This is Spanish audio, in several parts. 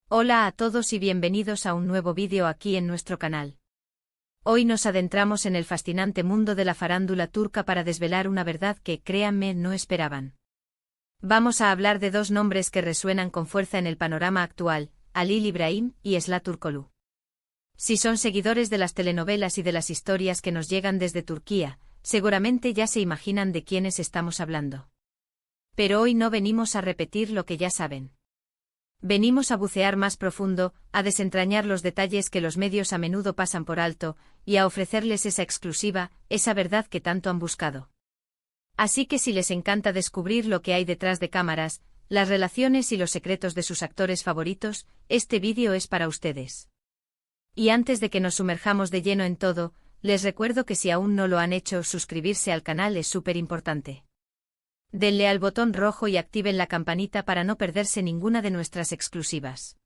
Hola a todos y bienvenidos a un nuevo vídeo aquí en nuestro canal. Hoy nos adentramos en el fascinante mundo de la farándula turca para desvelar una verdad que, créanme, no esperaban. Vamos a hablar de dos nombres que resuenan con fuerza en el panorama actual, Halil İbrahim y Esra Turkoglu. Si son seguidores de las telenovelas y de las historias que nos llegan desde Turquía, seguramente ya se imaginan de quiénes estamos hablando. Pero hoy no venimos a repetir lo que ya saben. Venimos a bucear más profundo, a desentrañar los detalles que los medios a menudo pasan por alto, y a ofrecerles esa exclusiva, esa verdad que tanto han buscado. Así que si les encanta descubrir lo que hay detrás de cámaras, las relaciones y los secretos de sus actores favoritos, este vídeo es para ustedes. Y antes de que nos sumerjamos de lleno en todo, les recuerdo que si aún no lo han hecho, suscribirse al canal es súper importante. Denle al botón rojo y activen la campanita para no perderse ninguna de nuestras exclusivas.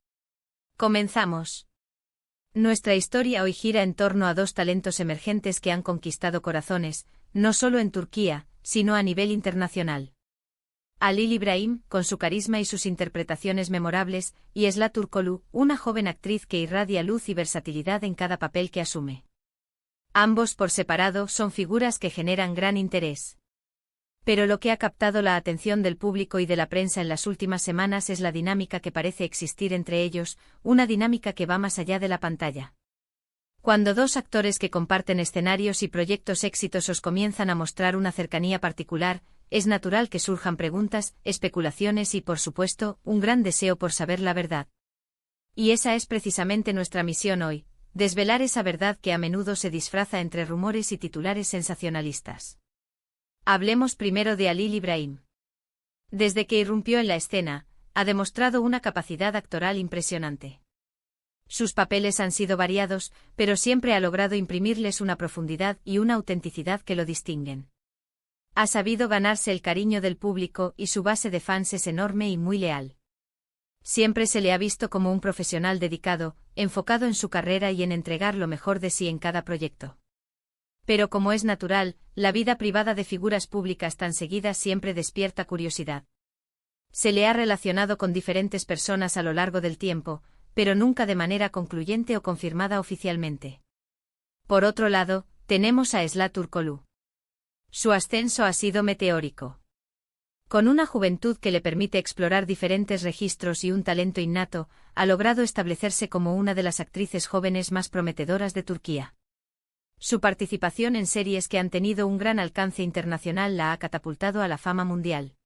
Comenzamos. Nuestra historia hoy gira en torno a dos talentos emergentes que han conquistado corazones, no solo en Turquía, sino a nivel internacional. Halil İbrahim, con su carisma y sus interpretaciones memorables, y Esra Turkoglu, una joven actriz que irradia luz y versatilidad en cada papel que asume. Ambos por separado son figuras que generan gran interés. Pero lo que ha captado la atención del público y de la prensa en las últimas semanas es la dinámica que parece existir entre ellos, una dinámica que va más allá de la pantalla. Cuando dos actores que comparten escenarios y proyectos exitosos comienzan a mostrar una cercanía particular, es natural que surjan preguntas, especulaciones y, por supuesto, un gran deseo por saber la verdad. Y esa es precisamente nuestra misión hoy, desvelar esa verdad que a menudo se disfraza entre rumores y titulares sensacionalistas. Hablemos primero de Halil İbrahim. Desde que irrumpió en la escena, ha demostrado una capacidad actoral impresionante. Sus papeles han sido variados, pero siempre ha logrado imprimirles una profundidad y una autenticidad que lo distinguen. Ha sabido ganarse el cariño del público y su base de fans es enorme y muy leal. Siempre se le ha visto como un profesional dedicado, enfocado en su carrera y en entregar lo mejor de sí en cada proyecto. Pero como es natural, la vida privada de figuras públicas tan seguidas siempre despierta curiosidad. Se le ha relacionado con diferentes personas a lo largo del tiempo, pero nunca de manera concluyente o confirmada oficialmente. Por otro lado, tenemos a Esra Turkoglu. Su ascenso ha sido meteórico. Con una juventud que le permite explorar diferentes registros y un talento innato, ha logrado establecerse como una de las actrices jóvenes más prometedoras de Turquía. Su participación en series que han tenido un gran alcance internacional la ha catapultado a la fama mundial.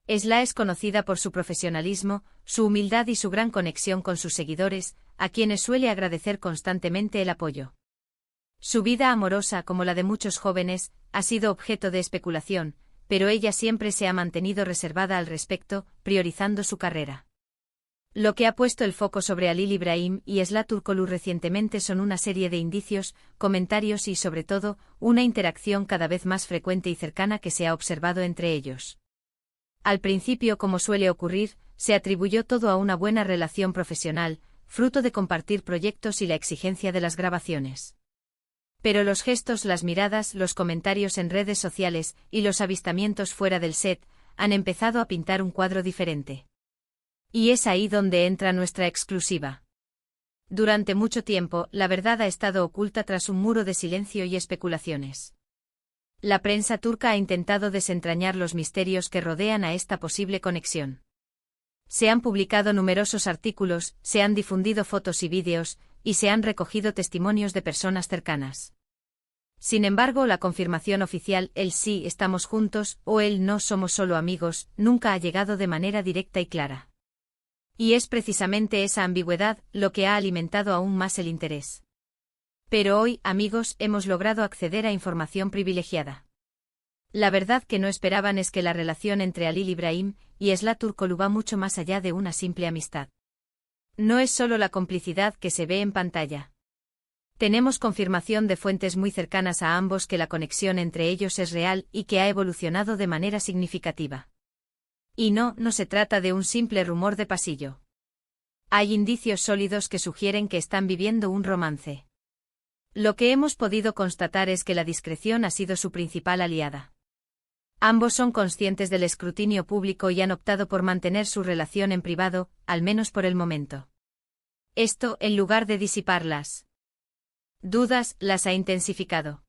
Esra es conocida por su profesionalismo, su humildad y su gran conexión con sus seguidores, a quienes suele agradecer constantemente el apoyo. Su vida amorosa, como la de muchos jóvenes, ha sido objeto de especulación, pero ella siempre se ha mantenido reservada al respecto, priorizando su carrera. Lo que ha puesto el foco sobre Halil İbrahim y Esra Turkoglu recientemente son una serie de indicios, comentarios y, sobre todo, una interacción cada vez más frecuente y cercana que se ha observado entre ellos. Al principio, como suele ocurrir, se atribuyó todo a una buena relación profesional, fruto de compartir proyectos y la exigencia de las grabaciones. Pero los gestos, las miradas, los comentarios en redes sociales y los avistamientos fuera del set han empezado a pintar un cuadro diferente. Y es ahí donde entra nuestra exclusiva. Durante mucho tiempo, la verdad ha estado oculta tras un muro de silencio y especulaciones. La prensa turca ha intentado desentrañar los misterios que rodean a esta posible conexión. Se han publicado numerosos artículos, se han difundido fotos y vídeos, y se han recogido testimonios de personas cercanas. Sin embargo, la confirmación oficial, el sí estamos juntos o el no somos solo amigos, nunca ha llegado de manera directa y clara. Y es precisamente esa ambigüedad lo que ha alimentado aún más el interés. Pero hoy, amigos, hemos logrado acceder a información privilegiada. La verdad que no esperaban es que la relación entre Halil İbrahim y Esra Turkoglu va mucho más allá de una simple amistad. No es solo la complicidad que se ve en pantalla. Tenemos confirmación de fuentes muy cercanas a ambos que la conexión entre ellos es real y que ha evolucionado de manera significativa. Y no se trata de un simple rumor de pasillo. Hay indicios sólidos que sugieren que están viviendo un romance. Lo que hemos podido constatar es que la discreción ha sido su principal aliada. Ambos son conscientes del escrutinio público y han optado por mantener su relación en privado, al menos por el momento. Esto, en lugar de disiparlas dudas, las ha intensificado.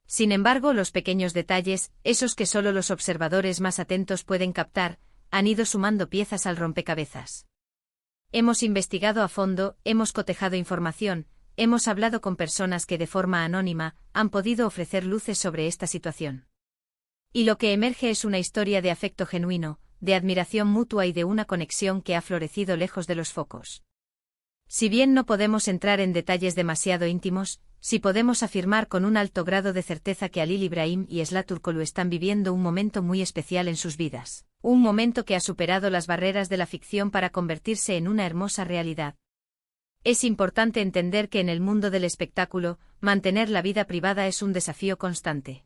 Sin embargo, los pequeños detalles, esos que solo los observadores más atentos pueden captar, han ido sumando piezas al rompecabezas. Hemos investigado a fondo, hemos cotejado información, hemos hablado con personas que de forma anónima han podido ofrecer luces sobre esta situación. Y lo que emerge es una historia de afecto genuino, de admiración mutua y de una conexión que ha florecido lejos de los focos. Si bien no podemos entrar en detalles demasiado íntimos, sí podemos afirmar con un alto grado de certeza que Halil Ibrahim y Esla Turkoglu están viviendo un momento muy especial en sus vidas, un momento que ha superado las barreras de la ficción para convertirse en una hermosa realidad. Es importante entender que en el mundo del espectáculo, mantener la vida privada es un desafío constante.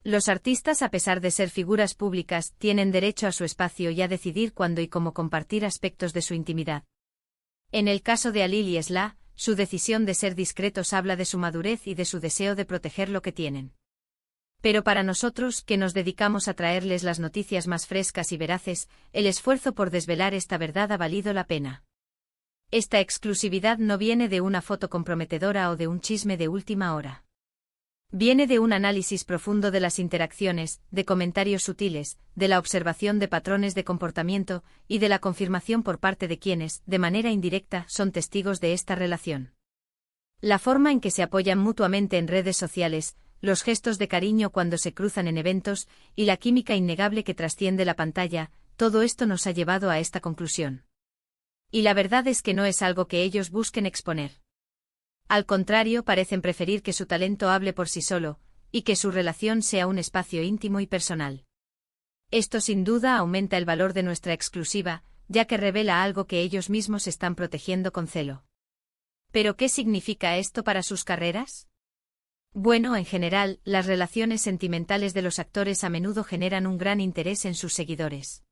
Los artistas, a pesar de ser figuras públicas, tienen derecho a su espacio y a decidir cuándo y cómo compartir aspectos de su intimidad. En el caso de Halil y Esla, su decisión de ser discretos habla de su madurez y de su deseo de proteger lo que tienen. Pero para nosotros, que nos dedicamos a traerles las noticias más frescas y veraces, el esfuerzo por desvelar esta verdad ha valido la pena. Esta exclusividad no viene de una foto comprometedora o de un chisme de última hora. Viene de un análisis profundo de las interacciones, de comentarios sutiles, de la observación de patrones de comportamiento y de la confirmación por parte de quienes, de manera indirecta, son testigos de esta relación. La forma en que se apoyan mutuamente en redes sociales, los gestos de cariño cuando se cruzan en eventos y la química innegable que trasciende la pantalla, todo esto nos ha llevado a esta conclusión. Y la verdad es que no es algo que ellos busquen exponer. Al contrario, parecen preferir que su talento hable por sí solo, y que su relación sea un espacio íntimo y personal. Esto sin duda aumenta el valor de nuestra exclusiva, ya que revela algo que ellos mismos están protegiendo con celo. ¿Pero qué significa esto para sus carreras? Bueno, en general, las relaciones sentimentales de los actores a menudo generan un gran interés en sus seguidores.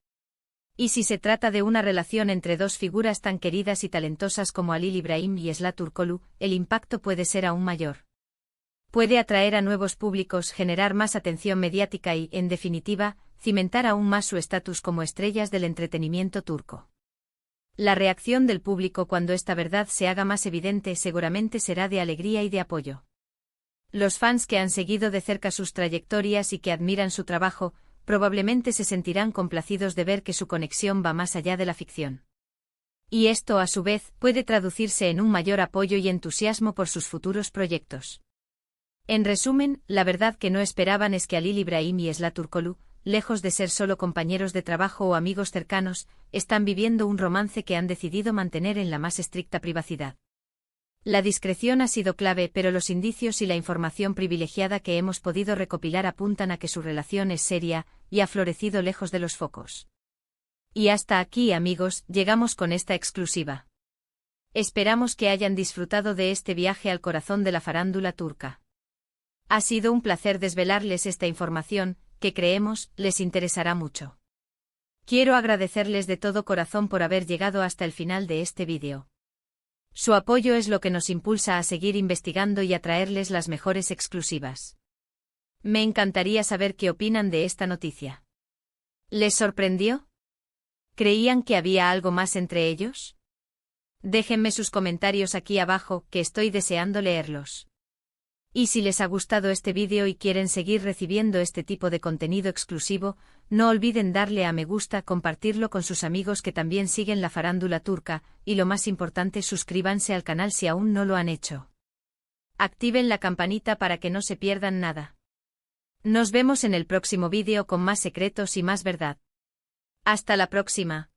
Y si se trata de una relación entre dos figuras tan queridas y talentosas como Halil Ibrahim y Esla Turkoglu, el impacto puede ser aún mayor. Puede atraer a nuevos públicos, generar más atención mediática y, en definitiva, cimentar aún más su estatus como estrellas del entretenimiento turco. La reacción del público cuando esta verdad se haga más evidente seguramente será de alegría y de apoyo. Los fans que han seguido de cerca sus trayectorias y que admiran su trabajo, probablemente se sentirán complacidos de ver que su conexión va más allá de la ficción. Y esto, a su vez, puede traducirse en un mayor apoyo y entusiasmo por sus futuros proyectos. En resumen, la verdad que no esperaban es que Halil Ibrahim y Esla Turkoglu, lejos de ser solo compañeros de trabajo o amigos cercanos, están viviendo un romance que han decidido mantener en la más estricta privacidad. La discreción ha sido clave, pero los indicios y la información privilegiada que hemos podido recopilar apuntan a que su relación es seria y ha florecido lejos de los focos. Y hasta aquí, amigos, llegamos con esta exclusiva. Esperamos que hayan disfrutado de este viaje al corazón de la farándula turca. Ha sido un placer desvelarles esta información, que creemos les interesará mucho. Quiero agradecerles de todo corazón por haber llegado hasta el final de este vídeo. Su apoyo es lo que nos impulsa a seguir investigando y a traerles las mejores exclusivas. Me encantaría saber qué opinan de esta noticia. ¿Les sorprendió? ¿Creían que había algo más entre ellos? Déjenme sus comentarios aquí abajo, que estoy deseando leerlos. Y si les ha gustado este vídeo y quieren seguir recibiendo este tipo de contenido exclusivo, no olviden darle a me gusta, compartirlo con sus amigos que también siguen la farándula turca, y lo más importante, suscríbanse al canal si aún no lo han hecho. Activen la campanita para que no se pierdan nada. Nos vemos en el próximo vídeo con más secretos y más verdad. Hasta la próxima.